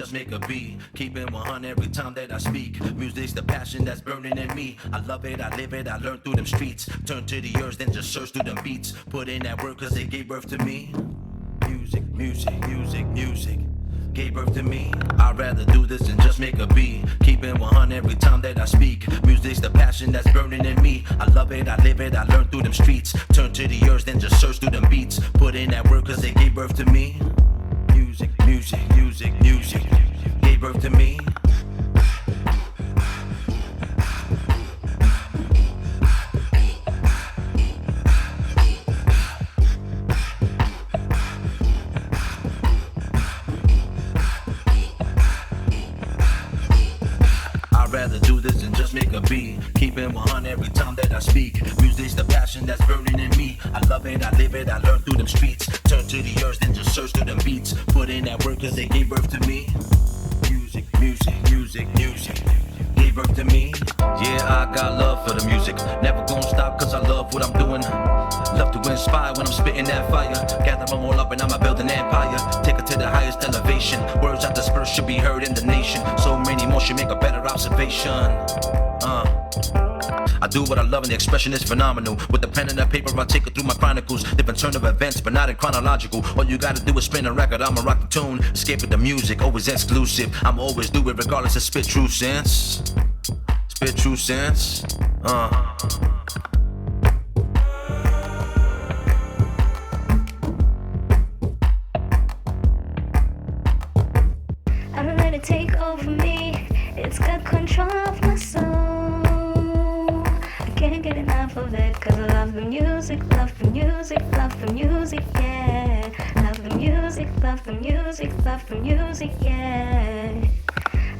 just make a beat. Keep it 100 every time that I speak. Music's the passion that's burning in me. I love it, I live it, I learn through them streets. Turn to the earth, then just search through them beats. Put in that work cause they gave birth to me. Music, music, music, music gave birth to me. I'd rather do this than just make a beat. Keep it 100 every time that I speak. Music's the passion that's burning in me. I love it, I live it, I learn through them streets. Turn to the earth, then just search through them beats. Put in that work cause they gave birth to me. Music, music, music, music gave birth to me. I'd rather do this than just make a beat. Keep it 100 every time that I speak. Music's the passion that's burning in me. I love it, I live it, I learn through them streets. Turn to the earth, then just search through them beats. Put in that work cause they gave birth to me. Music, music, music, music gave birth to me. Yeah, I got love for the music. Never gonna stop cause I love what I'm doing. Love to inspire when I'm spitting that fire. Gather them all up and I'ma build an empire. Take it to the highest elevation. Words I disperse should be heard in the nation. So many more should make a better observation. I do what I love and the expression is phenomenal. With the pen and the paper I take it through my chronicles. Different turn of events but not in chronological. All you gotta do is spin a record, I'ma rock the tune. Escape with the music, always exclusive. I'ma always do it regardless of spit true sense. Spit true sense. I don't let it take over me. It's got control of my soul. I can't get enough of it cause I love the music, love the music, love the music, yeah. Love the music, love the music, love the music, yeah.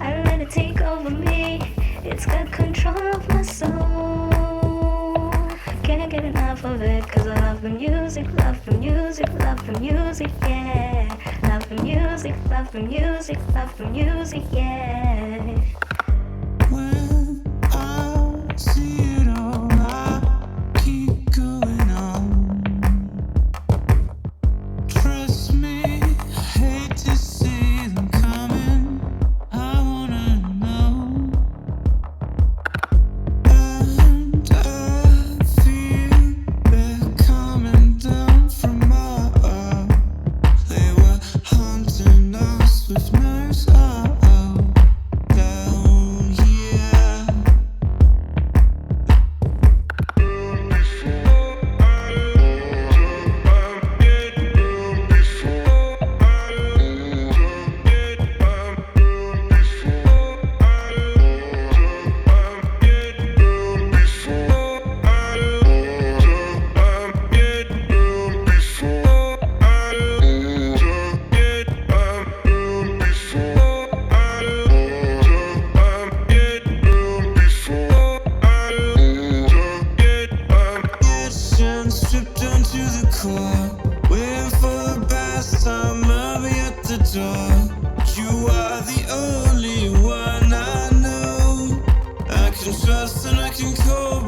I don't let it take over me. It's got control of my soul. Can't get enough of it cause I love the music, love the music, love the music, yeah. Love the music, love the music, love the music, yeah. When I see it all, I keep going on. Trust me, I hate to see them coming. I wanna know. And I feel they're coming down from above. They were hunting us with knives down here. Stripped down to the core, waiting for the best time, I'll be at the door. You are the only one I know. I can trust and I can call.